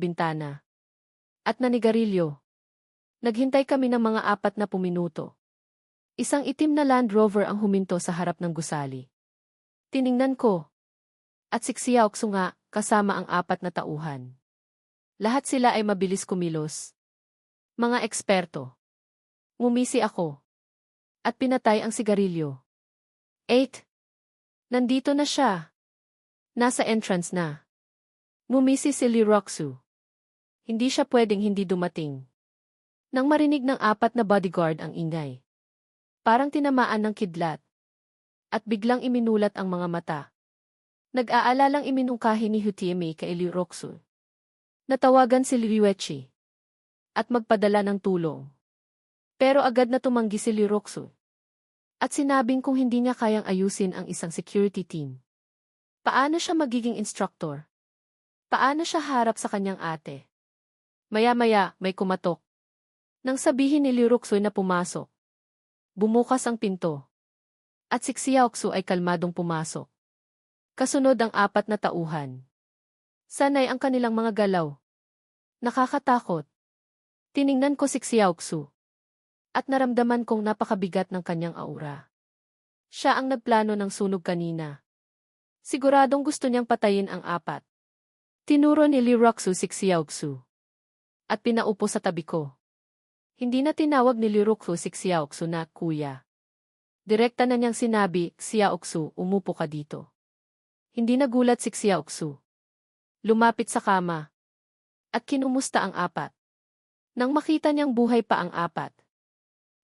bintana. At nanigarilyo. Naghintay kami ng mga 40 minuto. Isang itim na Land Rover ang huminto sa harap ng gusali. Tiningnan ko. At si Xiaoxu nga, kasama ang 4 na tauhan. Lahat sila ay mabilis kumilos. Mga eksperto. Ngumisi ako. At pinatay ang sigarilyo. 8. Nandito na siya. Nasa entrance na. Ngumisi si Liroxu. Hindi siya pwedeng hindi dumating. Nang marinig ng 4 na bodyguard ang ingay. Parang tinamaan ng kidlat. At biglang iminulat ang mga mata. Nag-aalalang iminungkahi ni Hutiemi kay Liroxu. Natawagan si Liuechi. At magpadala ng tulong. Pero agad na tumanggi si Liroxu. At sinabing kung hindi niya kayang ayusin ang isang security team. Paano siya magiging instructor? Paano siya harap sa kanyang ate? Maya-maya, may kumatok. Nang sabihin ni Liroxu na pumasok. Bumukas ang pinto. At si Xiaoxu ay kalmadong pumasok. Kasunod ang 4 na tauhan. Sanay ang kanilang mga galaw. Nakakatakot. Tiningnan ko si Xiaoxu. At naramdaman kong napakabigat ng kanyang aura. Siya ang nagplano ng sunog kanina. Siguradong gusto niyang patayin ang 4. Tinuro ni Liroxu si Xiaoxu. At pinaupo sa tabi ko. Hindi na tinawag ni Liroxu si Xiaoxu na kuya. Direkta na niyang sinabi, Xiaoxu, umupo ka dito. Hindi nagulat si Xiaoxu. Lumapit sa kama. At kinumusta ang 4. Nang makita niyang buhay pa ang 4.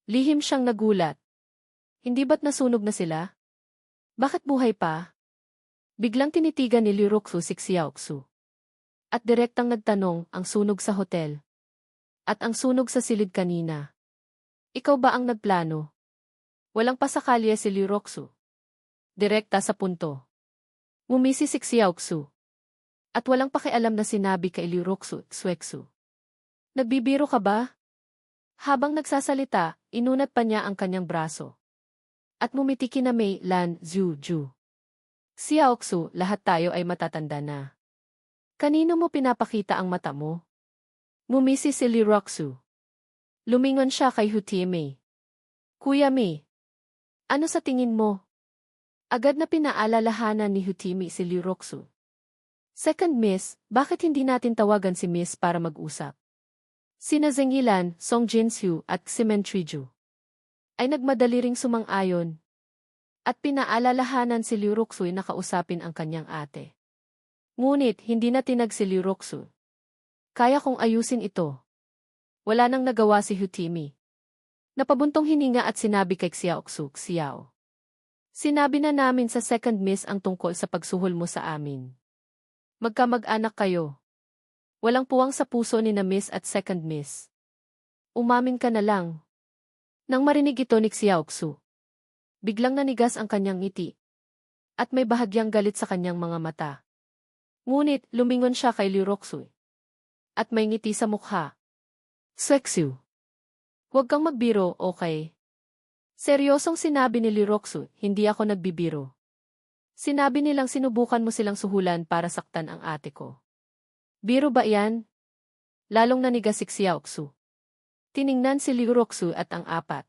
Lihim siyang nagulat. Hindi ba't nasunog na sila? Bakit buhay pa? Biglang tinitigan ni Liroxu si Xiaoxu. At direktang nagtanong, ang sunog sa hotel. At ang sunog sa silid kanina. Ikaw ba ang nagplano? Walang pasakalya si Liroxu. Direkta sa punto. Ngumisi si Xiaoxu. At walang pakialam na sinabi kay Liroxu, Xuexu. Nagbibiro ka ba? Habang nagsasalita, inunat pa niya ang kanyang braso. At ngumiti kina Mei Lan Zhuju. Xiaoxu, lahat tayo ay matatanda na. Kanino mo pinapakita ang mata mo? Ngumisi si Liroxu. Lumingon siya kay Hutiemi. Kuya Mei, ano sa tingin mo? Agad na pinaalalahanan ni Hutiemi si Liroxu. Second Miss, bakit hindi natin tawagan si Miss para mag-usap? Sina Zengilan, Song Jinsu at Ximen Triju ay nagmadali ring sumang-ayon. At pinaalalahanan si Liroxu na kausapin ang kanyang ate. Ngunit hindi na tinag si Liroxu. Kaya kong ayusin ito. Wala nang nagawa si Hutiemi. Napabuntong hininga at sinabi kay Xiaoxu, Xiao. Sinabi na namin sa second miss ang tungkol sa pagsuhol mo sa amin. Magkamag-anak kayo. Walang puwang sa puso ni na miss at second miss. Umamin ka na lang. Nang marinig ito ni Xiaoxu, biglang nanigas ang kanyang ngiti. At may bahagyang galit sa kanyang mga mata. Ngunit, lumingon siya kay Liroxu. At may ngiti sa mukha. Xuexu. Huwag kang magbiro, okay? Seryosong sinabi ni Liroxu, hindi ako nagbibiro. Sinabi nilang sinubukan mo silang suhulan para saktan ang ate ko. Biro ba yan? Lalong nanigas si Xiaoxu. Tiningnan si Liroxu at ang 4.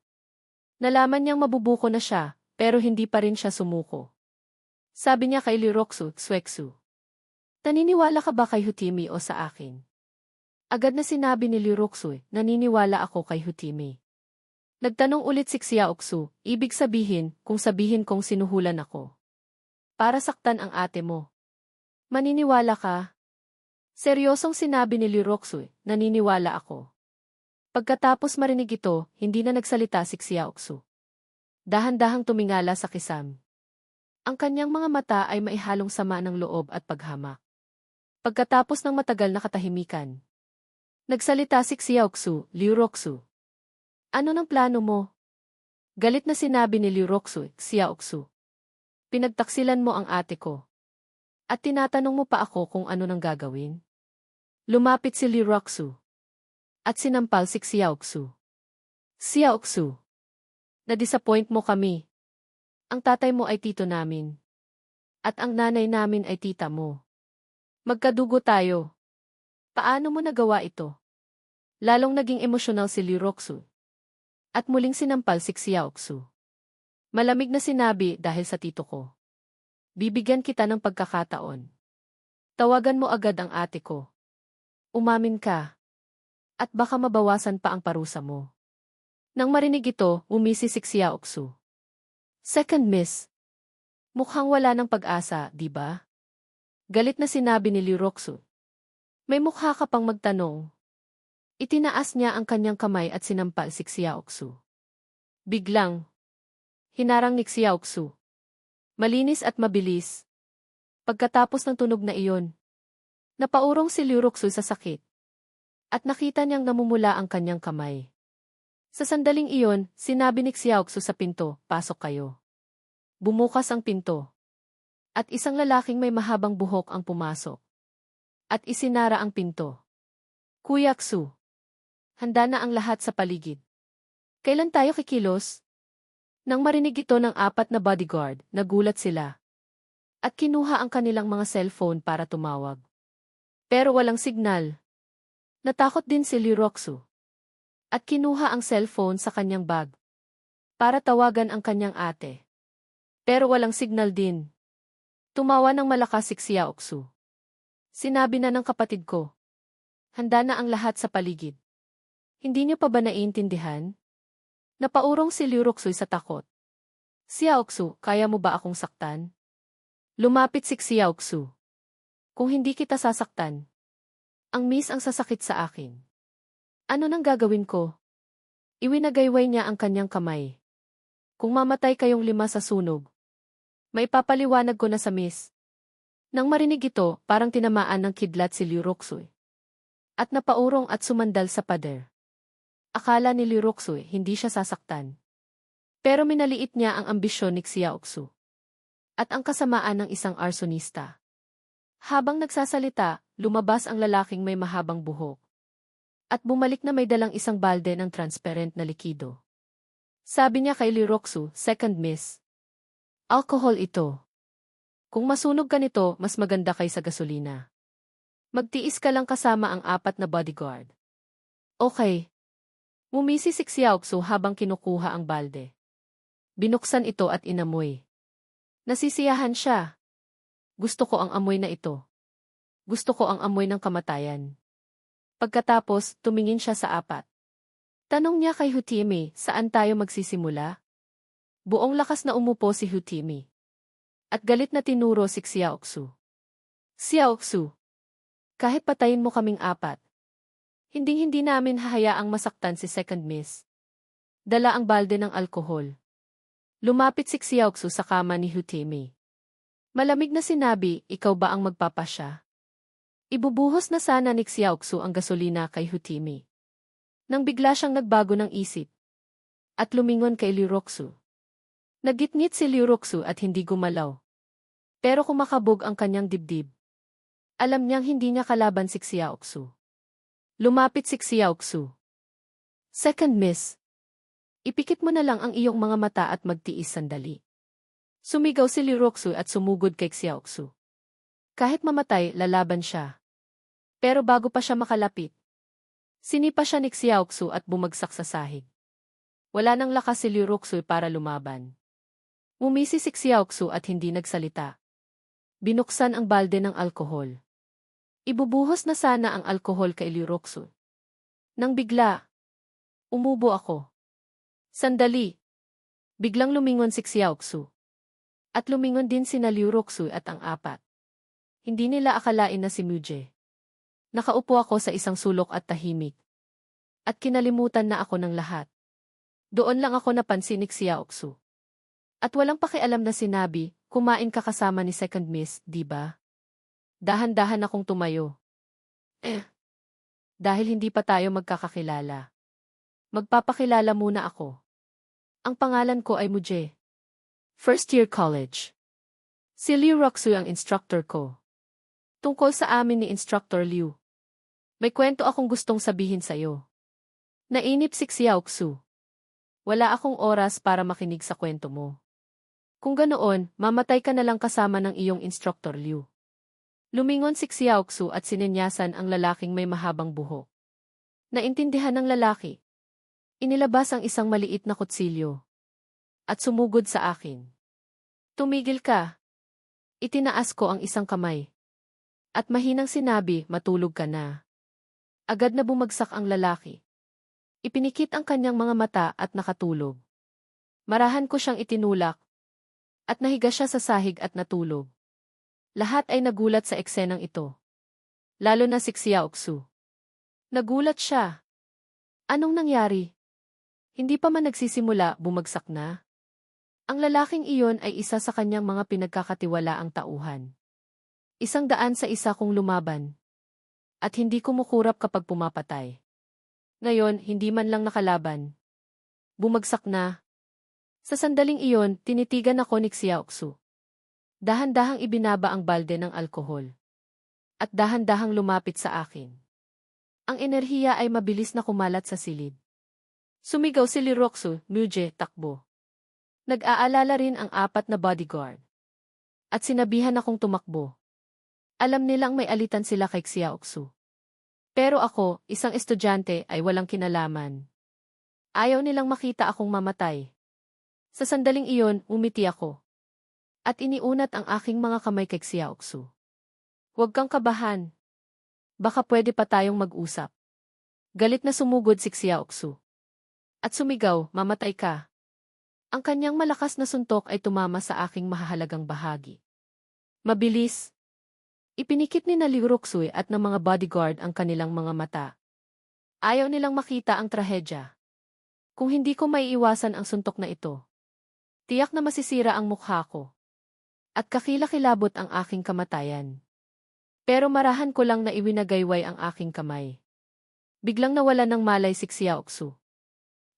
Nalaman niyang mabubuko na siya, pero hindi pa rin siya sumuko. Sabi niya kay Liroxu, Xuexu. Naniniwala ka ba kay Hutiemi o sa akin? Agad na sinabi ni Liroxu, naniniwala ako kay Hutiemi. Nagtanong ulit si Xiaoxu, ibig sabihin, kung sabihin kong sinuhulan ako. Para saktan ang ate mo. Maniniwala ka? Seryosong sinabi ni Liroxu, naniniwala ako. Pagkatapos marinig ito, hindi na nagsalita si Xiaoxu. Dahan-dahang tumingala sa kisam. Ang kanyang mga mata ay maihalong sama ng loob at paghamak. Pagkatapos ng matagal na katahimikan, nagsalita si Xiaoxu, Liroxu. Ano ng plano mo? Galit na sinabi ni Liroxu, Xiaoxu. Pinagtaksilan mo ang ate ko. At tinatanong mo pa ako kung ano nang gagawin? Lumapit si Liroxu. At sinampal si Xiaoxu. Xiaoxu. Na-disappoint mo kami. Ang tatay mo ay tito namin. At ang nanay namin ay tita mo. Magkadugo tayo. Paano mo nagawa ito? Lalong naging emosyonal si Liu Roxu. At muling sinampal si Xiaoxu. Malamig na sinabi dahil sa tito ko. Bibigyan kita ng pagkakataon. Tawagan mo agad ang ate ko. Umamin ka. At baka mabawasan pa ang parusa mo. Nang marinig ito, umisi si Xiaoxu. Second miss. Mukhang wala ng pag-asa, di ba? Galit na sinabi ni Liu Roxu. May mukha ka pang magtanong. Itinaas niya ang kanyang kamay at sinampal si Xiaoxu. Biglang. Hinarang ni Xiaoxu. Malinis at mabilis. Pagkatapos ng tunog na iyon, napaurong si Liu Roxu sa sakit. At nakita niyang namumula ang kanyang kamay. Sa sandaling iyon, sinabi ni Xiaoxu sa pinto, pasok kayo. Bumukas ang pinto. At isang lalaking may mahabang buhok ang pumasok. At isinara ang pinto. Kuya Xu. Handa na ang lahat sa paligid. Kailan tayo kikilos? Nang marinig ito ng 4 na bodyguard, nagulat sila. At kinuha ang kanilang mga cellphone para tumawag. Pero walang signal. Natakot din si Liu Roxu. At kinuha ang cellphone sa kanyang bag. Para tawagan ang kanyang ate. Pero walang signal din. Tumawa ng malakas si Xiaoxu. Sinabi na ng kapatid ko. Handa na ang lahat sa paligid. Hindi niyo pa ba naiintindihan? Napaurong si Liu Roxu sa takot. Xiaoxu, kaya mo ba akong saktan? Lumapit si Xiaoxu. Kung hindi kita sasaktan, ang miss ang sasakit sa akin. Ano nang gagawin ko? Iwinagayway niya ang kanyang kamay. Kung mamatay kayong 5 sa sunog, may papaliwanag ko na sa miss. Nang marinig ito, parang tinamaan ng kidlat si Liu Roxu. At napaurong at sumandal sa pader. Akala ni Liu Roxu hindi siya sasaktan. Pero minaliit niya ang ambisyon ni Xiaoxu. At ang kasamaan ng isang arsonista. Habang nagsasalita, lumabas ang lalaking may mahabang buhok. At bumalik na may dalang isang balde ng transparent na likido. Sabi niya kay Liu Roxu, second miss. Alcohol ito. Kung masunog ka nito, mas maganda kaysa gasolina. Magtiis ka lang kasama ang 4 na bodyguard. Okay. Mumisi si Xiaoxu habang kinukuha ang balde. Binuksan ito at inamoy. Nasisiyahan siya. Gusto ko ang amoy na ito. Gusto ko ang amoy ng kamatayan. Pagkatapos, tumingin siya sa 4. Tanong niya kay Hutimi, saan tayo magsisimula? Buong lakas na umupo si Hutimi. At galit na tinuro si Xiaoxu. Xiaoxu, kahit patayin mo kaming 4, hindi namin hahayaang masaktan si second miss. Dala ang balde ng alkohol. Lumapit si Xiaoxu sa kama ni Hutimi. Malamig na sinabi, ikaw ba ang magpapasya? Ibubuhos na sana ni Xiaoxu ang gasolina kay Hutimi. Nang bigla siyang nagbago ng isip. At lumingon kay Liu Roxu. Nagitngit si Liu Roxu at hindi gumalaw. Pero kumakabog ang kanyang dibdib. Alam niyang hindi niya kalaban si Xiaoxu. Lumapit si Xiaoxu. Second miss. Ipikit mo na lang ang iyong mga mata at magtiis sandali. Sumigaw si Liu Roxu at sumugod kay Xiaoxu. Kahit mamatay, lalaban siya. Pero bago pa siya makalapit, sinipa siya ni Xiaoxu at bumagsak sa sahig. Wala nang lakas si Liu Roxu para lumaban. Umisi si Xiaoxu at hindi nagsalita. Binuksan ang balde ng alkohol. Ibubuhos na sana ang alkohol kay Liu Roxu. Nang bigla, umubo ako. Sandali. Biglang lumingon si Xiaoxu. At lumingon din sina Liu Roxu at ang 4. Hindi nila akalain na si Muje. Nakaupo ako sa isang sulok at tahimik. At kinalimutan na ako ng lahat. Doon lang ako napansin ni Xiaoxu. At walang pakialam na sinabi, kumain ka kasama ni second miss, di ba? Dahan-dahan akong tumayo. Dahil hindi pa tayo magkakakilala. Magpapakilala muna ako. Ang pangalan ko ay Muje. First year college. Si Liu Roxu ang instructor ko. Tungkol sa amin ni Instructor Liu. May kwento akong gustong sabihin sa'yo. Nainip si Xiaoxu. Wala akong oras para makinig sa kwento mo. Kung ganoon, mamatay ka na lang kasama ng iyong Instructor Liu. Lumingon si Xiaoxu at sinenyasan ang lalaking may mahabang buhok. Naintindihan ng lalaki. Inilabas ang isang maliit na kutsilyo. At sumugod sa akin. Tumigil ka. Itinaas ko ang isang kamay. At mahinang sinabi, matulog ka na. Agad na bumagsak ang lalaki. Ipinikit ang kanyang mga mata at nakatulog. Marahan ko siyang itinulak. At nahiga siya sa sahig at natulog. Lahat ay nagulat sa eksenang ito. Lalo na si Xiaoxu. Nagulat siya. Anong nangyari? Hindi pa man nagsisimula, bumagsak na. Ang lalaking iyon ay isa sa kanyang mga pinagkakatiwalaang tauhan. 100 sa isa kong lumaban. At hindi kumukurap kapag pumapatay. Ngayon, hindi man lang nakalaban. Bumagsak na. Sa sandaling iyon, tinitigan ako ni Xiaoxu. Dahan-dahang ibinaba ang balde ng alkohol. At dahan-dahang lumapit sa akin. Ang enerhiya ay mabilis na kumalat sa silid. Sumigaw si Liroxu, Muje, takbo. Nag-aalala rin ang 4 na bodyguard. At sinabihan akong tumakbo. Alam nilang may alitan sila kay Xiaoxu. Pero ako, isang estudyante, ay walang kinalaman. Ayaw nilang makita akong mamatay. Sa sandaling iyon, umiti ako. At iniunat ang aking mga kamay kay Xiaoxu. Huwag kang kabahan. Baka pwede pa tayong mag-usap. Galit na sumugod si Xiaoxu. At sumigaw, mamatay ka. Ang kanyang malakas na suntok ay tumama sa aking mahahalagang bahagi. Mabilis. Ipinikit ni Liroxu at ng mga bodyguard ang kanilang mga mata. Ayaw nilang makita ang trahedya. Kung hindi ko maiiwasan ang suntok na ito, tiyak na masisira ang mukha ko. At kakilakilabot ang aking kamatayan. Pero marahan ko lang na iwinagayway ang aking kamay. Biglang nawala ng malay si Xiaoxu.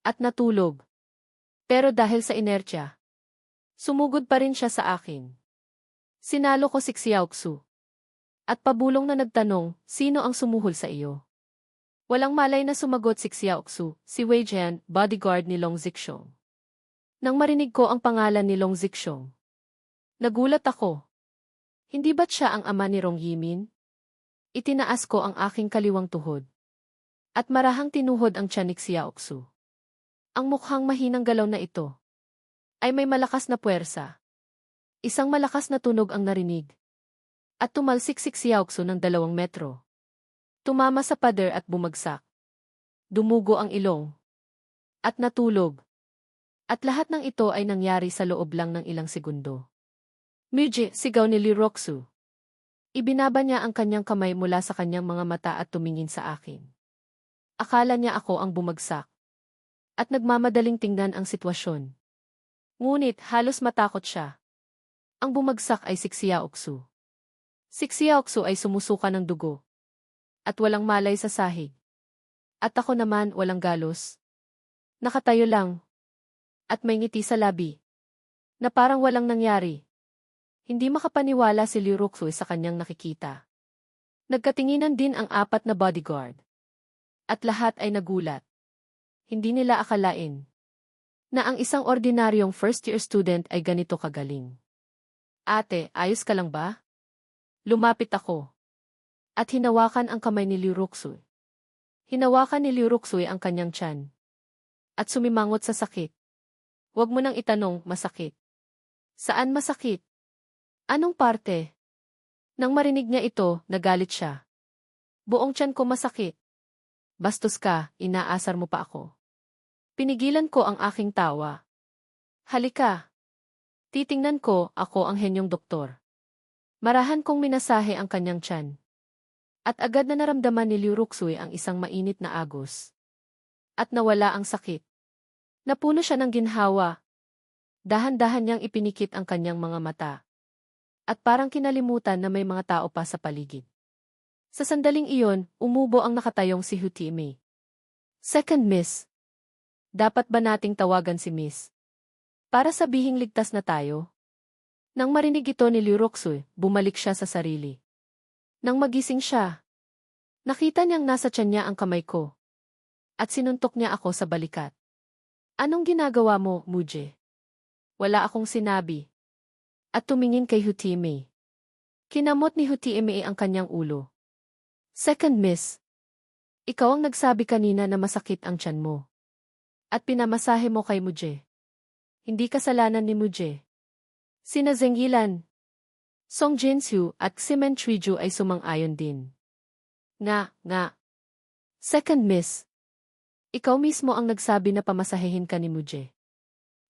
At natulog. Pero dahil sa inertsya, sumugod pa rin siya sa akin. Sinalo ko si Xiaoxu. At pabulong na nagtanong, sino ang sumuhol sa iyo? Walang malay na sumagot si Xiaoxu, si Wei Jian, bodyguard ni Long Zixong. Nang marinig ko ang pangalan ni Long Zixong, nagulat ako. Hindi ba't siya ang ama ni Rong Yimin? Itinaas ko ang aking kaliwang tuhod. At marahang tinuhod ang tiyan ni Xiaoxu. Ang mukhang mahinang galaw na ito ay may malakas na puwersa. Isang malakas na tunog ang narinig. At tumalsik si Xiaoxu ng 2 metro. Tumama sa pader at bumagsak. Dumugo ang ilong. At natulog. At lahat ng ito ay nangyari sa loob lang ng ilang segundo. Muje, sigaw ni Liroxu. Ibinaba niya ang kanyang kamay mula sa kanyang mga mata at tumingin sa akin. Akala niya ako ang bumagsak. At nagmamadaling tingnan ang sitwasyon. Ngunit halos matakot siya. Ang bumagsak ay si Xiaoxu. Si Xiaoxu ay sumusuka ng dugo. At walang malay sa sahig. At ako naman walang galos. Nakatayo lang. At may ngiti sa labi. Na parang walang nangyari. Hindi makapaniwala si Liroxu sa kanyang nakikita. Nagkatinginan din ang 4 na bodyguard. At lahat ay nagulat. Hindi nila akalain na ang isang ordinaryong first-year student ay ganito kagaling. Ate, ayos ka lang ba? Lumapit ako. At hinawakan ang kamay ni Liroxu. Hinawakan ni Liroxu ang kanyang tiyan. At sumimangot sa sakit. Huwag mo nang itanong, masakit. Saan masakit? Anong parte? Nang marinig niya ito, nagalit siya. Buong tiyan ko masakit. Bastos ka, inaasar mo pa ako. Pinigilan ko ang aking tawa. Halika. Titingnan ko, ako ang henyong doktor. Marahan kong minasahe ang kanyang tiyan. At agad na naramdaman ni Liroxu ang isang mainit na agos. At nawala ang sakit. Napuno siya ng ginhawa. Dahan-dahan niyang ipinikit ang kanyang mga mata. At parang kinalimutan na may mga tao pa sa paligid. Sa sandaling iyon, umubo ang nakatayong si Hutime. Second Miss. Dapat ba nating tawagan si Miss? Para sabihing ligtas na tayo? Nang marinig ito ni Liroxu, bumalik siya sa sarili. Nang magising siya, nakita niyang nasa tiyan niya ang kamay ko. At sinuntok niya ako sa balikat. Anong ginagawa mo, Muje? Wala akong sinabi. At tumingin kay Hutime. Kinamot ni Hutime ang kanyang ulo. Second miss. Ikaw ang nagsabi kanina na masakit ang tiyan mo. At pinamasahe mo kay Muje. Hindi kasalanan ni Muje. Sina Zengilan, Song Jinsyu at Simen Triju ay sumang-ayon din. Nga. Second miss. Ikaw mismo ang nagsabi na pamasahehin ka ni Muje.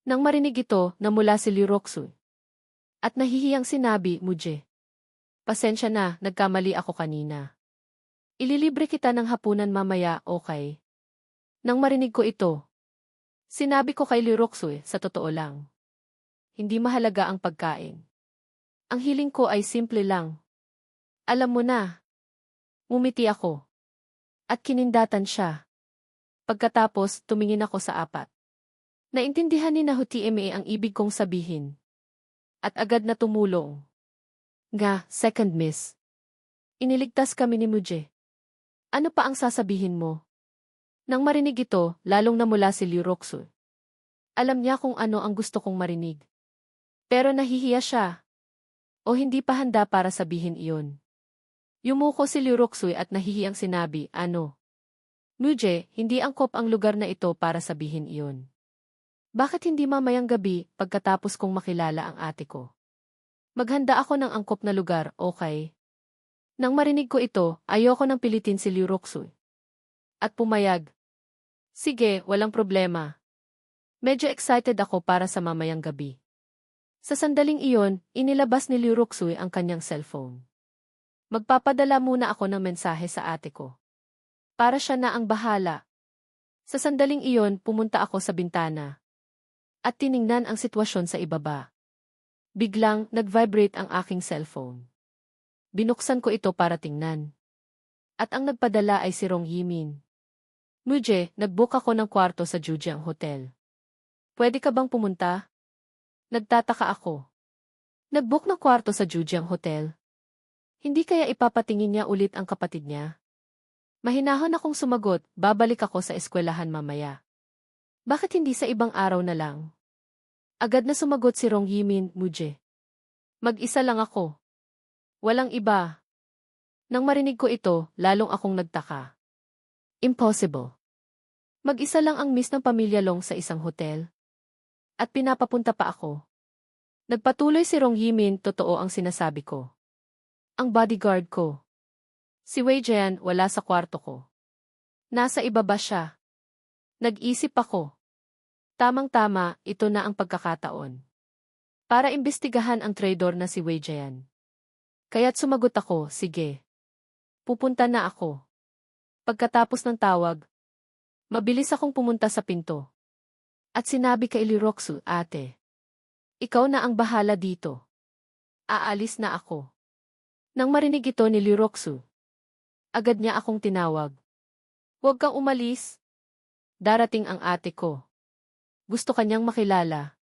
Nang marinig ito na mula si Liu Roxu. At nahihiyang sinabi, Muje. Pasensya na, nagkamali ako kanina. Ililibre kita ng hapunan mamaya, okay? Nang marinig ko ito, sinabi ko kay Liu Roxu, sa totoo lang. Hindi mahalaga ang pagkain. Ang hiling ko ay simple lang. Alam mo na. Ngumiti ako. At kinindatan siya. Pagkatapos, tumingin ako sa apat. Naintindihan ni Hutime ang ibig kong sabihin. At agad na tumulong. Nga, second miss. Iniligtas kami ni Muje. Ano pa ang sasabihin mo? Nang marinig ito, lalong namula si Liu Roxu. Alam niya kung ano ang gusto kong marinig. Pero nahihiya siya. O hindi pa handa para sabihin iyon. Yumuko si Liu Roxu at nahihiyang sinabi, ano? Muje, hindi angkop ang lugar na ito para sabihin iyon. Bakit hindi mamayang gabi pagkatapos kong makilala ang ate ko? Maghanda ako ng angkop na lugar, okay? Nang marinig ko ito, ayoko nang pilitin si Liu Roxu. At pumayag. Sige, walang problema. Medyo excited ako para sa mamayang gabi. Sa sandaling iyon, inilabas ni Liu Roxu ang kanyang cellphone. Magpapadala muna ako ng mensahe sa ate ko. Para siya na ang bahala. Sa sandaling iyon, pumunta ako sa bintana. At tiningnan ang sitwasyon sa ibaba. Biglang, nag-vibrate ang aking cellphone. Binuksan ko ito para tingnan. At ang nagpadala ay si Rong Yimin. Muje, nag-book ako ng kwarto sa Jujiang Hotel. Pwede ka bang pumunta? Nagtataka ako. Nag-book ng kwarto sa Jujiang Hotel. Hindi kaya ipapatingin niya ulit ang kapatid niya? Mahinahon akong sumagot, babalik ako sa eskwelahan mamaya. Bakit hindi sa ibang araw na lang? Agad na sumagot si Rong Yimin, Muje. Mag-isa lang ako. Walang iba. Nang marinig ko ito, lalong akong nagtaka. Impossible. Mag-isa lang ang miss ng pamilya Long sa isang hotel. At pinapapunta pa ako. Nagpatuloy si Rong Yimin, totoo ang sinasabi ko. Ang bodyguard ko. Si Wei Jian wala sa kwarto ko. Nasa ibaba siya. Nag-isip ako. Tamang-tama, ito na ang pagkakataon. Para imbestigahan ang traidor na si Wei Jian. Kaya't sumagot ako, sige. Pupunta na ako. Pagkatapos ng tawag, mabilis akong pumunta sa pinto. At sinabi kay Liu Roxu, ate. Ikaw na ang bahala dito. Aalis na ako. Nang marinig ito ni Liu Roxu, agad niya akong tinawag. Huwag kang umalis. Darating ang ate ko. Gusto kanyang makilala.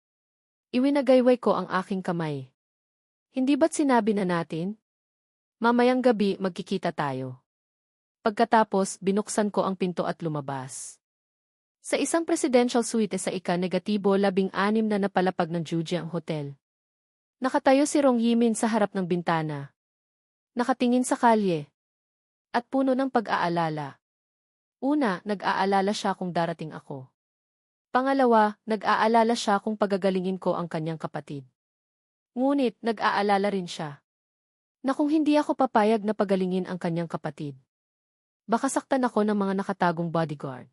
Iwinagayway ko ang aking kamay. Hindi ba't sinabi na natin? Mamayang gabi magkikita tayo. Pagkatapos, binuksan ko ang pinto at lumabas. Sa isang presidential suite sa ika-16 na napalapag ng Jujiang Hotel. Nakatayo si Rong Yimin sa harap ng bintana. Nakatingin sa kalye. At puno ng pag-aalala. Una, nag-aalala siya kung darating ako. Pangalawa, nag-aalala siya kung pagagalingin ko ang kanyang kapatid. Ngunit, nag-aalala rin siya na kung hindi ako papayag na pagalingin ang kanyang kapatid, baka saktan ako ng mga nakatagong bodyguard.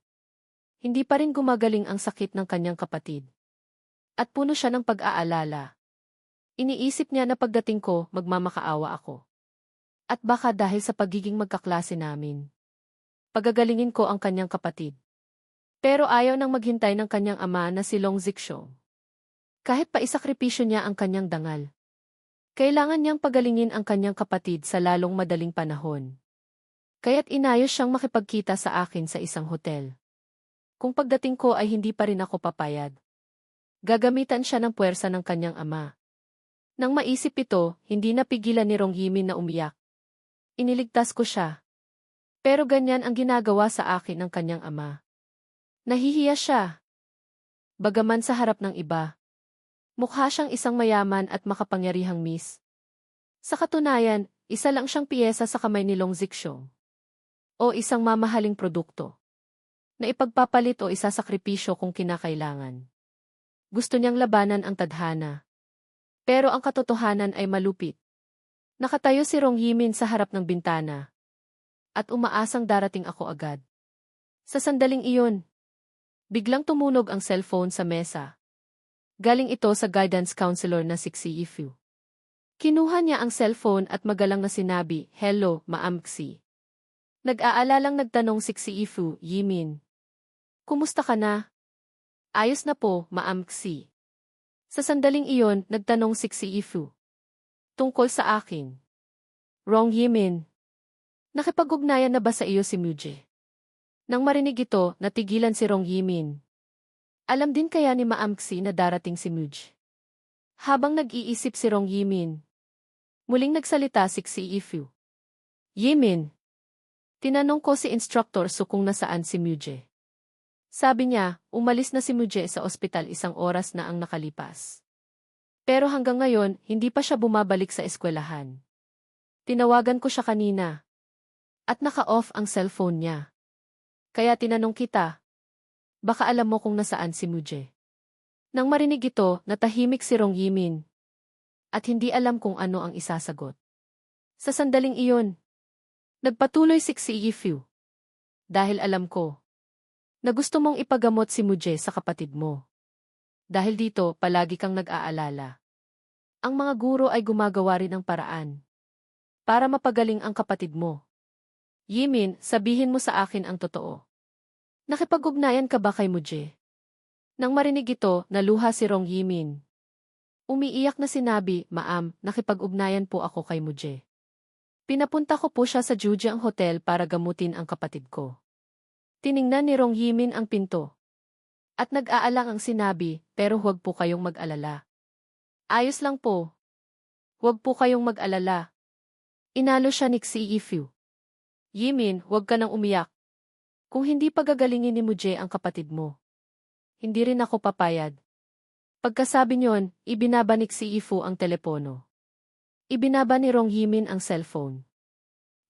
Hindi pa rin gumagaling ang sakit ng kanyang kapatid. At puno siya ng pag-aalala. Iniisip niya na pagdating ko, magmamakaawa ako. At baka dahil sa pagiging magkaklase namin, pagagalingin ko ang kanyang kapatid. Pero ayaw nang maghintay ng kanyang ama na si Long Zixong. Kahit pa isakripisyo niya ang kanyang dangal. Kailangan niyang pagalingin ang kanyang kapatid sa lalong madaling panahon. Kaya't inayos siyang makipagkita sa akin sa isang hotel. Kung pagdating ko ay hindi pa rin ako papayag, gagamitan siya ng puwersa ng kanyang ama. Nang maisip ito, hindi napigilan ni Rong Yimin na umiyak. Iniligtas ko siya. Pero ganyan ang ginagawa sa akin ng kanyang ama. Nahihiya siya. Bagaman sa harap ng iba. Mukha siyang isang mayaman at makapangyarihang miss. Sa katunayan, isa lang siyang piyesa sa kamay ni Long Zixiong. O isang mamahaling produkto na ipagpapalit o isasakripisyo kung kinakailangan. Gusto niyang labanan ang tadhana. Pero ang katotohanan ay malupit. Nakatayo si Rong Yimin sa harap ng bintana. At umaasang darating ako agad. Sa sandaling iyon, biglang tumunog ang cellphone sa mesa. Galing ito sa guidance counselor na si Xi Yifu. Kinuha niya ang cellphone at magalang na sinabi, "Hello, Ma'am Xi." Nag-aalalang nagtanong si Xi Yifu, "Yimin, kumusta ka na?" "Ayos na po, Ma'am Xi." Sa sandaling iyon, nagtanong si Xi Yifu. "Tungkol sa akin." "Rong Yimin, nakipag-ugnayan na ba sa iyo si Muje?" Nang marinig ito, natigilan si Rong Yimin. Alam din kaya ni Ma'am Xi na darating si Muje? Habang nag-iisip si Rong Yimin, muling nagsalita si Xi Yifu. "Yimin, tinanong ko si Instructor Su kung nasaan si Muje. Sabi niya, umalis na si Muje sa ospital 1 oras na ang nakalipas. Pero hanggang ngayon, hindi pa siya bumabalik sa eskwelahan. Tinawagan ko siya kanina. At naka-off ang cellphone niya. Kaya tinanong kita, baka alam mo kung nasaan si Muje." Nang marinig ito, natahimik si Rong Yimin. At hindi alam kung ano ang isasagot. Sa sandaling iyon, nagpatuloy si Xi Yifu. "Dahil alam ko na gusto mong ipagamot si Muje sa kapatid mo. Dahil dito, palagi kang nag-aalala. Ang mga guro ay gumagawa rin ng paraan para mapagaling ang kapatid mo. Yimin, sabihin mo sa akin ang totoo. Nakipag-ugnayan ka ba kay Muje?" Nang marinig ito, naluha si Rong Yimin. Umiiyak na sinabi, "Ma'am, nakipag-ugnayan po ako kay Muje. Pinapunta ko po siya sa Jujiang Hotel para gamutin ang kapatid ko." Tiningnan ni Rong Yimin ang pinto. At nag-aalang ang sinabi, "Pero huwag po kayong mag-alala. Ayos lang po. Huwag po kayong mag-alala." Inalo siya ni Xi Yifu. "Yimin, huwag ka nang umiyak. Kung hindi pagagalingin ni Muje ang kapatid mo, hindi rin ako papayag." Pagkasabi niyon, ibinaba ni Xi Yifu ang telepono. Ibinaba ni Rong Yimin ang cellphone.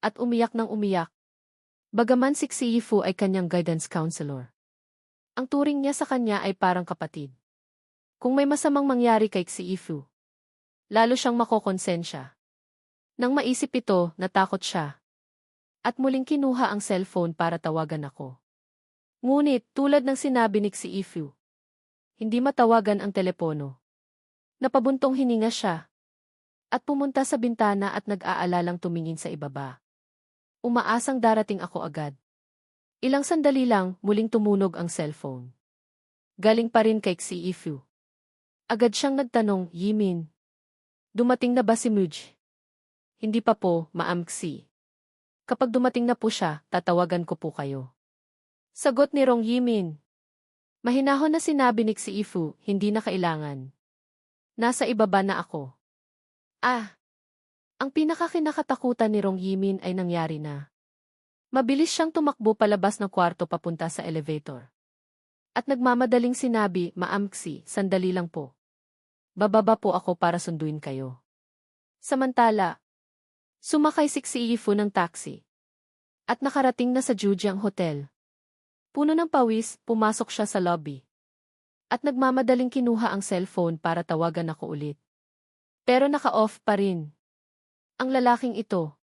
At umiyak ng umiyak. Bagaman si Xi Yifu ay kanyang guidance counselor, ang turing niya sa kanya ay parang kapatid. Kung may masamang mangyari kay Xi Yifu, lalo siyang makokonsensya. Nang maisip ito, natakot siya. At muling kinuha ang cellphone para tawagan ako. Ngunit, tulad ng sinabi ni Xi Yifu, hindi matawagan ang telepono. Napabuntong hininga siya. At pumunta sa bintana at nag-aalalang tumingin sa ibaba. Umaasang darating ako agad. Ilang sandali lang, muling tumunog ang cellphone. Galing pa rin kay Xi Yifu. Agad siyang nagtanong, "Yimin, dumating na ba si Muje?" "Hindi pa po, Ma'am Xi. Kapag dumating na po siya, tatawagan ko po kayo." Sagot ni Rong Yimin. Mahinahon na sinabi ni Xi Yifu, "Hindi na kailangan. Nasa ibaba na ako." Ang pinakakinakatakutan ni Rong Yimin ay nangyari na. Mabilis siyang tumakbo palabas ng kwarto papunta sa elevator. At nagmamadaling sinabi, "Ma'am Xi, sandali lang po. Bababa po ako para sunduin kayo." Samantala, sumakay si Xi Yifu ng taxi. At nakarating na sa Jujiang Hotel. Puno ng pawis, pumasok siya sa lobby. At nagmamadaling kinuha ang cellphone para tawagan ako ulit. Pero naka-off pa rin. Ang lalaking ito.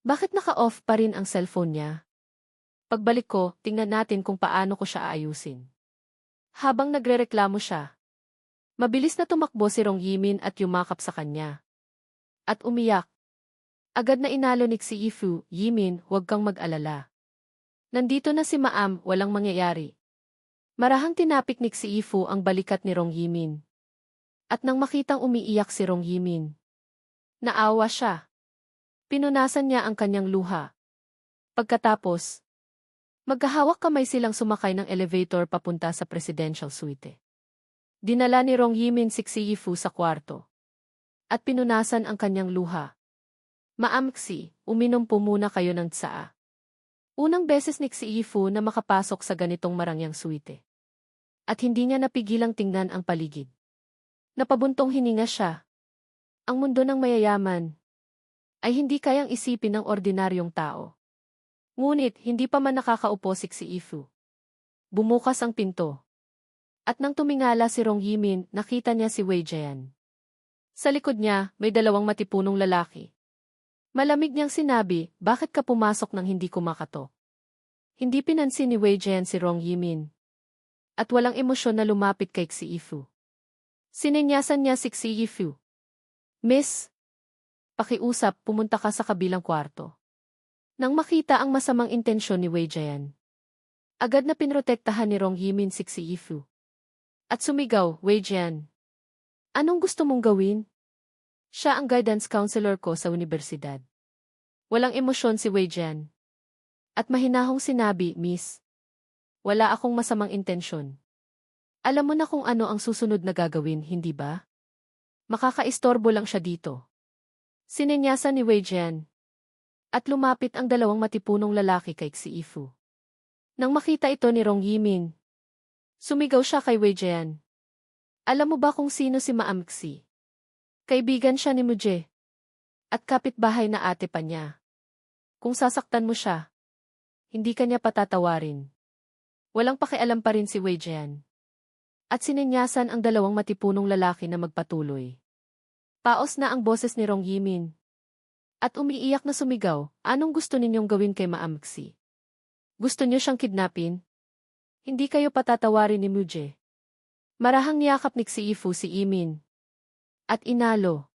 Bakit naka-off pa rin ang cellphone niya? Pagbalik ko, tingnan natin kung paano ko siya aayusin. Habang nagrereklamo siya, mabilis na tumakbo si Rong Yimin at yumakap sa kanya. At umiyak. Agad na inalo ni Xi Yifu, "Yimin, huwag kang mag-alala. Nandito na si Ma'am, walang mangyayari." Marahang tinapik ni Xi Yifu ang balikat ni Rong Yimin. At nang makitang umiiyak si Rong Yimin, naawa siya. Pinunasan niya ang kanyang luha. Pagkatapos, magkahawak kamay silang sumakay ng elevator papunta sa presidential suite. Dinala ni Rong Yimin si Xi Yifu sa kwarto. At pinunasan ang kanyang luha. "Ma'am Xi, uminom po muna kayo ng tsaa." Unang beses ni Xi Yifu na makapasok sa ganitong marangyang suite. At hindi niya napigilang tingnan ang paligid. Napabuntong hininga siya. Ang mundo ng mayayaman, ay hindi kayang isipin ng ordinaryong tao. Ngunit hindi pa man nakakaupo si Ifu. Bumukas ang pinto. At nang tumingala si Rong Yimin, nakita niya si Wei Jian. Sa likod niya, may dalawang matipunong lalaki. Malamig niyang sinabi, bakit ka pumasok nang hindi kumakatok? Hindi pinansin ni Wei Jian si Rong Yimin. At walang emosyon na lumapit kay Ifu. Sininyasan niya si Ifu. Miss, pakiusap, pumunta ka sa kabilang kwarto. Nang makita ang masamang intensyon ni Wei Jian, agad na pinrotektahan ni Rong Yimin si Ifu. At sumigaw, Wei Jian. Anong gusto mong gawin? Siya ang guidance counselor ko sa universidad. Walang emosyon si Wei Jian. At mahinahong sinabi, Miss. Wala akong masamang intensyon. Alam mo na kung ano ang susunod na gagawin, hindi ba? Makakaistorbo lang siya dito. Sininyasan ni Wei Jian. At lumapit ang dalawang matipunong lalaki kay Ifu. Nang makita ito ni Rong Yimin, sumigaw siya kay Wei Jian. Alam mo ba kung sino si Maamxi? Kaibigan siya ni Muje. At kapitbahay na ate pa niya. Kung sasaktan mo siya, hindi ka niya patatawarin. Walang pakialam pa rin si Wei Jian. At sininyasan ang dalawang matipunong lalaki na magpatuloy. Paos na ang boses ni Rong Yimin. At umiiyak na sumigaw, anong gusto ninyong gawin kay Maamxi? Gusto niyo siyang kidnapin? Hindi kayo patatawarin ni Muje. Marahang niyakap ni Ifu si Yimin. At inalo.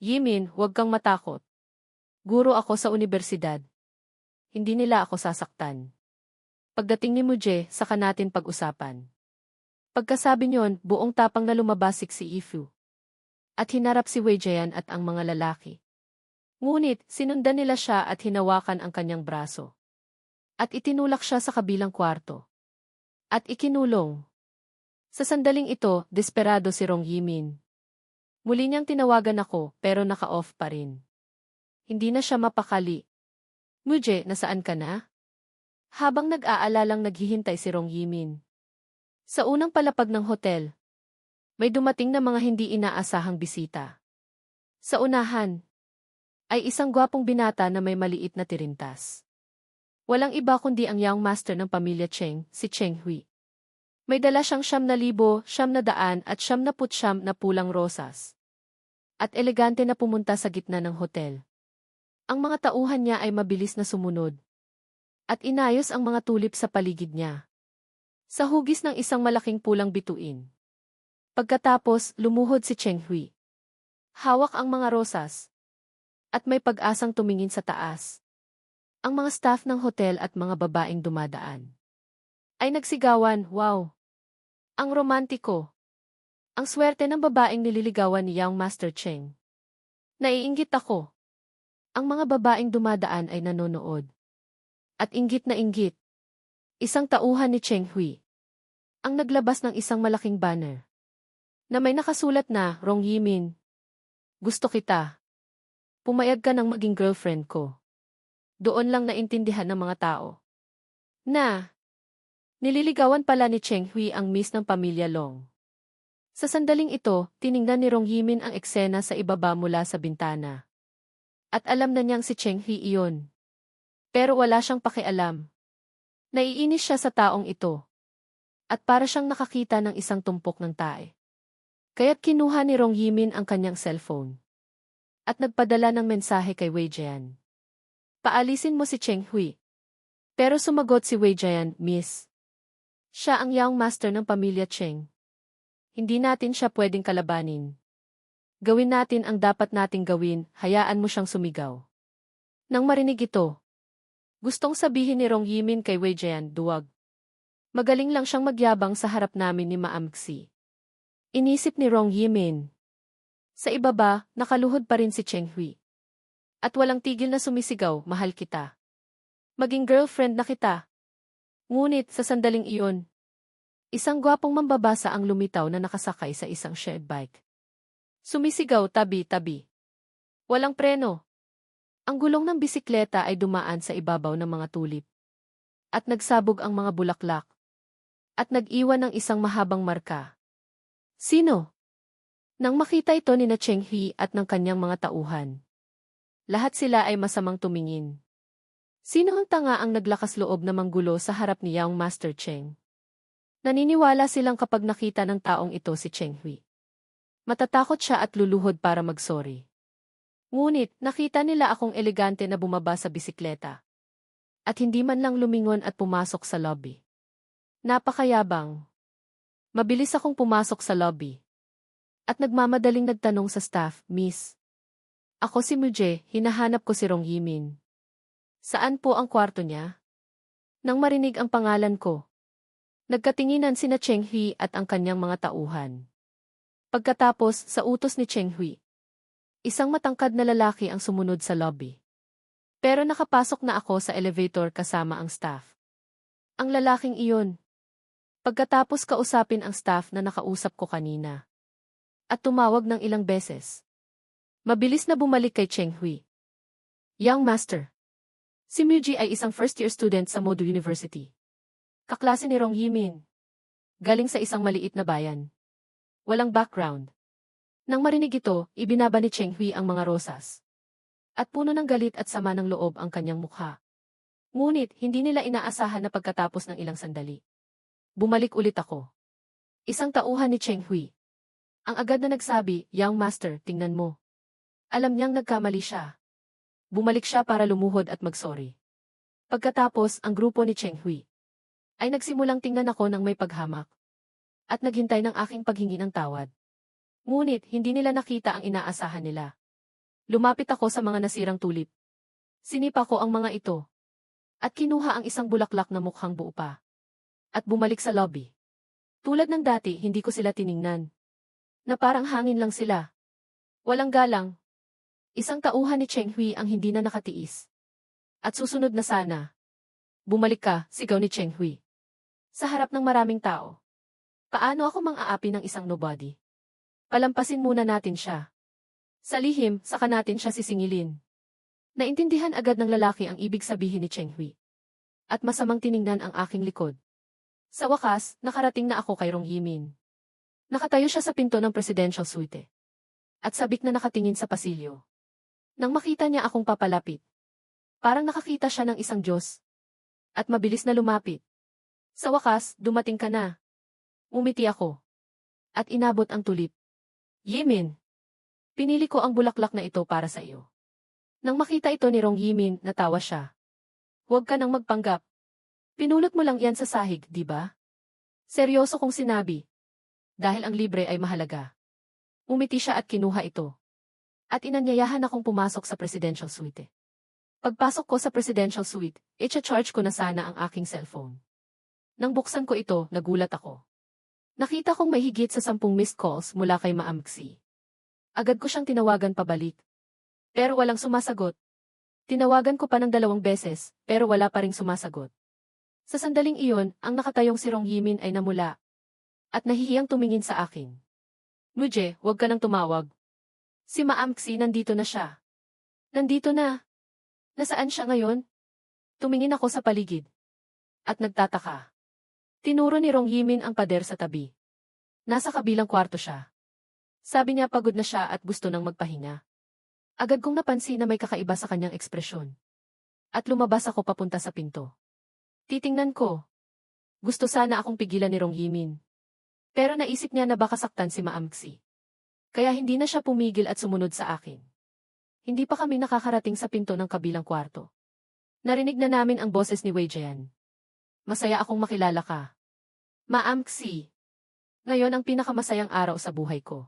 Yimin, huwag kang matakot. Guro ako sa universidad. Hindi nila ako sasaktan. Pagdating ni Muje, saka natin pag-usapan. Pagkasabi niyon, buong tapang na lumabas si Ifu. At hinarap si Wei Jian at ang mga lalaki. Ngunit, sinundan nila siya at hinawakan ang kanyang braso. At itinulak siya sa kabilang kwarto. At ikinulong. Sa sandaling ito, desperado si Rong Yimin. Muli niyang tinawagan ako, pero naka-off pa rin. Hindi na siya mapakali. Muje, nasaan ka na? Habang nag-aalalang naghihintay si Rong Yimin. Sa unang palapag ng hotel, may dumating na mga hindi inaasahang bisita. Sa unahan, ay isang gwapong binata na may maliit na tirintas. Walang iba kundi ang young master ng pamilya Cheng, si Cheng Hui. May dala siyang 9,900 at 99 na pulang rosas. At elegante na pumunta sa gitna ng hotel. Ang mga tauhan niya ay mabilis na sumunod. At inayos ang mga tulip sa paligid niya. Sa hugis ng isang malaking pulang bituin. Pagkatapos, lumuhod si Cheng Hui. Hawak ang mga rosas. At may pag-asang tumingin sa taas. Ang mga staff ng hotel at mga babaeng dumadaan ay nagsigawan, wow! Ang romantiko. Ang swerte ng babaeng nililigawan ni Young Master Cheng. Naiinggit ako. Ang mga babaeng dumadaan ay nanonood. At inggit na inggit. Isang tauhan ni Cheng Hui. Ang naglabas ng isang malaking banner. Na may nakasulat na, Rong Yimin. Gusto kita. Pumayag ka ng maging girlfriend ko. Doon lang naintindihan ng mga tao. Nililigawan pala ni Cheng Hui ang miss ng pamilya Long. Sa sandaling ito, tiningnan ni Rong Yimin ang eksena sa ibaba mula sa bintana. At alam na niyang si Cheng Hui iyon. Pero wala siyang pakialam. Naiinis siya sa taong ito. At para siyang nakakita ng isang tumpok ng tae. Kaya't kinuha ni Rong Yimin ang kanyang cellphone. At nagpadala ng mensahe kay Wei Jian. Paalisin mo si Cheng Hui. Pero sumagot si Wei Jian, Miss. Siya ang young master ng pamilya Cheng. Hindi natin siya pwedeng kalabanin. Gawin natin ang dapat nating gawin, hayaan mo siyang sumigaw. Nang marinig ito, gustong sabihin ni Rong Yimin kay Wei Jian, duwag. Magaling lang siyang magyabang sa harap namin ni Maamxi. Inisip ni Rong Yimin. Sa ibaba, nakaluhod pa rin si Cheng Hui. At walang tigil na sumisigaw, mahal kita. Maging girlfriend na kita. Ngunit sa sandaling iyon, isang gwapong mambabasa ang lumitaw na nakasakay sa isang shared bike. Sumisigaw tabi-tabi. Walang preno. Ang gulong ng bisikleta ay dumaan sa ibabaw ng mga tulip. At nagsabog ang mga bulaklak. At nag-iwan ng isang mahabang marka. Sino? Nang makita ito ni na Cheng Hui at ng kanyang mga tauhan. Lahat sila ay masamang tumingin. Sino ang tanga ang naglakas loob na manggulo sa harap ni Yang Master Cheng? Naniniwala silang kapag nakita ng taong ito si Cheng Hui, matatakot siya at luluhod para magsorry. Ngunit, nakita nila akong elegante na bumaba sa bisikleta. At hindi man lang lumingon at pumasok sa lobby. Napakayabang. Mabilis akong pumasok sa lobby. At nagmamadaling nagtanong sa staff, Miss. Ako si Muje, hinahanap ko si Rong Yimin. Saan po ang kwarto niya? Nang marinig ang pangalan ko, nagkatinginan sina Cheng Hui at ang kanyang mga tauhan. Pagkatapos, sa utos ni Cheng Hui, isang matangkad na lalaki ang sumunod sa lobby. Pero nakapasok na ako sa elevator kasama ang staff. Ang lalaking iyon. Pagkatapos kausapin ang staff na nakausap ko kanina. At tumawag ng ilang beses. Mabilis na bumalik kay Cheng Hui. Young Master. Si Muji ay isang first-year student sa Modu University. Kaklase ni Rong Yimin. Galing sa isang maliit na bayan. Walang background. Nang marinig ito, ibinaba ni Cheng Hui ang mga rosas. At puno ng galit at sama ng loob ang kanyang mukha. Ngunit, hindi nila inaasahan na pagkatapos ng ilang sandali. Bumalik ulit ako. Isang tauhan ni Cheng Hui. Ang agad na nagsabi, Young Master, tingnan mo. Alam niyang nagkamali siya. Bumalik siya para lumuhod at magsorry. Pagkatapos, ang grupo ni Cheng Hui ay nagsimulang tingnan ako ng may paghamak. At naghintay ng aking paghingi ng tawad. Ngunit, hindi nila nakita ang inaasahan nila. Lumapit ako sa mga nasirang tulip. Sinipa ko ang mga ito. At kinuha ang isang bulaklak na mukhang buo pa. At bumalik sa lobby. Tulad ng dati, hindi ko sila tiningnan. Na parang hangin lang sila. Walang galang. Isang tauhan ni Cheng Hui ang hindi na nakatiis. At susunod na sana. Bumalik ka, sigaw ni Cheng Hui. Sa harap ng maraming tao. Paano ako mang-aapi ng isang nobody? Palampasin muna natin siya. Sa lihim, saka natin siya sisingilin. Naintindihan agad ng lalaki ang ibig sabihin ni Cheng Hui. At masamang tiningnan ang aking likod. Sa wakas, nakarating na ako kay Rong Yimin. Nakatayo siya sa pinto ng presidential suite. At sabik na nakatingin sa pasilyo. Nang makita niya akong papalapit, parang nakakita siya ng isang Diyos. At mabilis na lumapit. Sa wakas, dumating ka na. Umiti ako. At inabot ang tulip. Yimin. Pinili ko ang bulaklak na ito para sa iyo. Nang makita ito ni Rong Yimin, natawa siya. Huwag ka nang magpanggap. Pinulot mo lang yan sa sahig, di ba? Seryoso kong sinabi. Dahil ang libre ay mahalaga. Umiti siya at kinuha ito. At inanyayahan akong pumasok sa presidential suite. Pagpasok ko sa presidential suite, i-charge ko na sana ang aking cellphone. Nang buksan ko ito, nagulat ako. Nakita kong may higit sa 10 missed calls mula kay Ma'am Xi. Agad ko siyang tinawagan pabalik. Pero walang sumasagot. Tinawagan ko pa ng 2 beses, pero wala pa ring sumasagot. Sa sandaling iyon, ang nakatayong si Rong Yimin ay namula. At nahihiyang tumingin sa akin. Muje, huwag ka nang tumawag. Si Ma'am Xi nandito na siya. Nandito na. Nasaan siya ngayon? Tumingin ako sa paligid. At nagtataka. Tinuro ni Rong Yimin ang pader sa tabi. Nasa kabilang kwarto siya. Sabi niya pagod na siya at gusto nang magpahinga. Agad kong napansin na may kakaiba sa kanyang ekspresyon. At lumabas ako papunta sa pinto. Titingnan ko. Gusto sana akong pigilan ni Rong Yimin. Pero naisip niya na baka saktan si Ma'am Xi. Kaya hindi na siya pumigil at sumunod sa akin. Hindi pa kami nakakarating sa pinto ng kabilang kwarto. Narinig na namin ang boses ni Wei Jian. Masaya akong makilala ka. Ma'am Xi. Ngayon ang pinakamasayang araw sa buhay ko.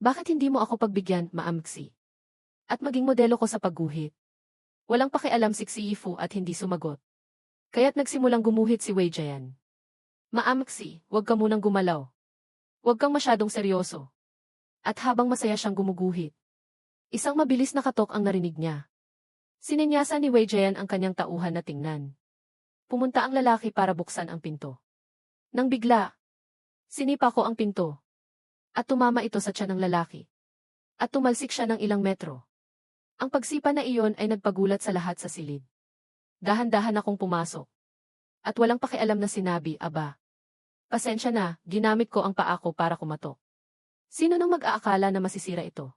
Bakit hindi mo ako pagbigyan, Ma'am Xi? At maging modelo ko sa pagguhit. Walang pakialam si Xi Yifu at hindi sumagot. Kaya't nagsimulang gumuhit si Wei Jian. Ma'am Xi, huwag ka munang gumalaw. Huwag kang masyadong seryoso. At habang masaya siyang gumuguhit, isang mabilis na katok ang narinig niya. Sininyasan ni Wei Jian ang kanyang tauhan na tingnan. Pumunta ang lalaki para buksan ang pinto. Nang bigla, sinipa ko ang pinto. At tumama ito sa tiyan ng lalaki. At tumalsik siya ng ilang metro. Ang pagsipa na iyon ay nagpagulat sa lahat sa silid. Dahan-dahan akong pumasok. At walang pakialam na sinabi, aba. Pasensya na, ginamit ko ang paa ko para kumatok. Sino nang mag-aakala na masisira ito?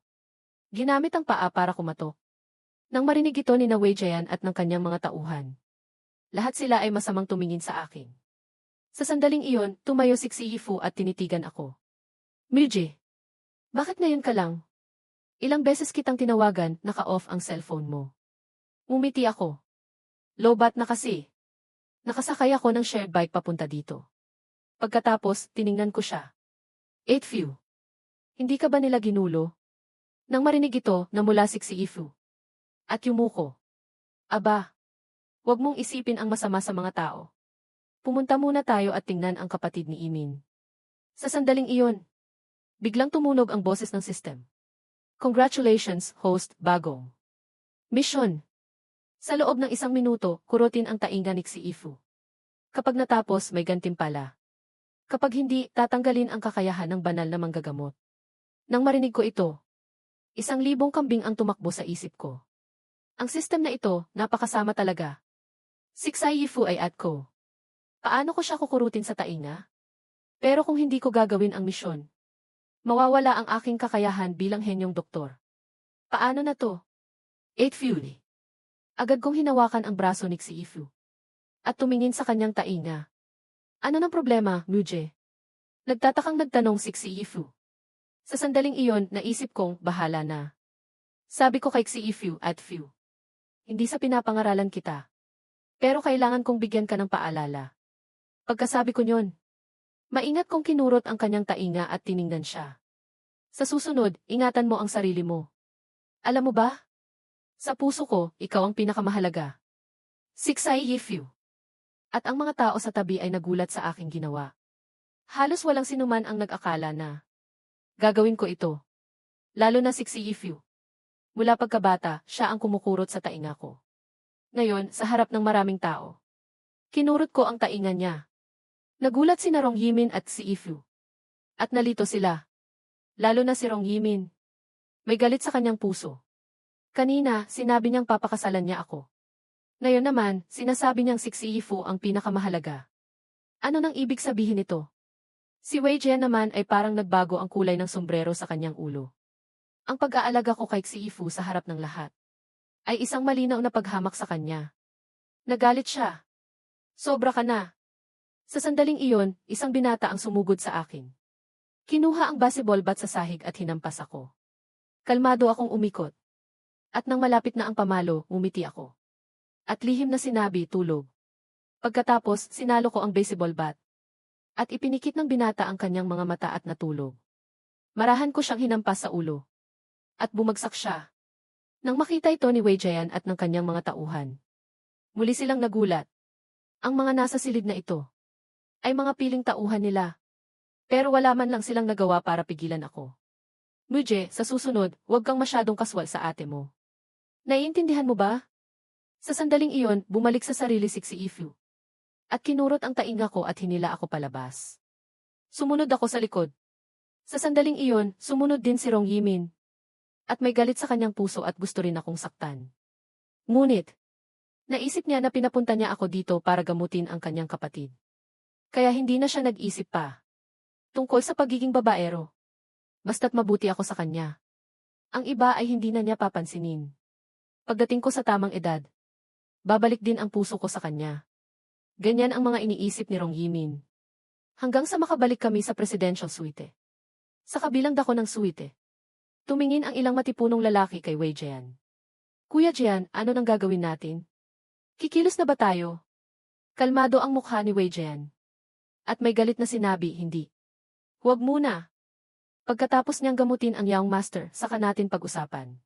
Ginamit ang paa para kumatok. Nang marinig ito ni Wei Jian at ng kanyang mga tauhan, lahat sila ay masamang tumingin sa akin. Sa sandaling iyon, tumayo si Xiyifu at tinitigan ako. Milje, bakit ngayon ka lang? Ilang beses kitang tinawagan, naka-off ang cellphone mo. Umiti ako. Lobat na kasi. Nakasakay ako ng shared bike papunta dito. Pagkatapos, tiningnan ko siya. 8 few. Hindi ka ba nila ginulo? Nang marinig ito, namulasik si Ifu. At yumuko. Aba, wag mong isipin ang masama sa mga tao. Pumunta muna tayo at tingnan ang kapatid ni Imin. Sa sandaling iyon, biglang tumunog ang boses ng system. Congratulations, host, bagong mission. Sa loob ng 1 minuto, kurutin ang tainga ni Xiyifu. Kapag natapos, may gantimpala. Kapag hindi, tatanggalin ang kakayahan ng banal na manggagamot. Nang marinig ko ito, 1,000 kambing ang tumakbo sa isip ko. Ang system na ito, napakasama talaga. Si Xiyifu ay at ko. Paano ko siya kukurutin sa tainga? Pero kung hindi ko gagawin ang misyon, mawawala ang aking kakayahan bilang henyong doktor. Paano na to? 8 Fury. Agad kong hinawakan ang braso ni Xiyifu. At tumingin sa kanyang tainga. Ano ng problema, Muje? Nagtatakang nagtanong si Xiyifu. Sa sandaling iyon, naisip kong, bahala na. Sabi ko kay Xiyifu at Fu. Hindi sa pinapangaralan kita. Pero kailangan kong bigyan ka ng paalala. Pagkasabi ko nyon, maingat kong kinurot ang kanyang tainga at tiningnan siya. Sa susunod, ingatan mo ang sarili mo. Alam mo ba? Sa puso ko, ikaw ang pinakamahalaga. Siksay Yifu. At ang mga tao sa tabi ay nagulat sa aking ginawa. Halos walang sinuman ang nag-akala na gagawin ko ito. Lalo na si Yifu. Mula pagkabata, siya ang kumukurot sa tainga ko. Ngayon, sa harap ng maraming tao, kinurot ko ang tainga niya. Nagulat si Rong Yimin at si Yifu. At nalito sila. Lalo na si Rong Yimin. May galit sa kanyang puso. Kanina, sinabi niyang papakasalan niya ako. Ngayon naman, sinasabi niyang si Xiyifu ang pinakamahalaga. Ano nang ibig sabihin nito? Si Wei Jian naman ay parang nagbago ang kulay ng sombrero sa kanyang ulo. Ang pag-aalaga ko kay Xiyifu sa harap ng lahat ay isang malinaw na paghamak sa kanya. Nagalit siya. Sobra ka na. Sa sandaling iyon, isang binata ang sumugod sa akin. Kinuha ang baseball bat sa sahig at hinampas ako. Kalmado akong umikot. At nang malapit na ang pamalo, umiti ako. At lihim na sinabi, tulog. Pagkatapos, sinalo ko ang baseball bat. At ipinikit ng binata ang kanyang mga mata at natulog. Marahan ko siyang hinampas sa ulo. At bumagsak siya. Nang makita ito ni Wei Jian at ng kanyang mga tauhan, muli silang nagulat. Ang mga nasa silid na ito ay mga piling tauhan nila. Pero wala man lang silang nagawa para pigilan ako. Muje, sa susunod, huwag kang masyadong kaswal sa ate mo. Naiintindihan mo ba? Sa sandaling iyon, bumalik sa sarili si Xiyifu. At kinurot ang tainga ko at hinila ako palabas. Sumunod ako sa likod. Sa sandaling iyon, sumunod din si Rong Yimin. At may galit sa kanyang puso at gusto rin akong saktan. Ngunit, naisip niya na pinapunta niya ako dito para gamutin ang kanyang kapatid. Kaya hindi na siya nag-isip pa tungkol sa pagiging babaero. Basta't mabuti ako sa kanya. Ang iba ay hindi na niya papansinin. Pagdating ko sa tamang edad, babalik din ang puso ko sa kanya. Ganyan ang mga iniisip ni Rong Yimin. Hanggang sa makabalik kami sa presidential suite. Sa kabilang dako ng suite, tumingin ang ilang matipunong lalaki kay Wei Jian. Kuya Jian, ano nang gagawin natin? Kikilos na ba tayo? Kalmado ang mukha ni Wei Jian. At may galit na sinabi, hindi. Huwag muna. Pagkatapos niyang gamutin ang Young Master, saka natin pag-usapan.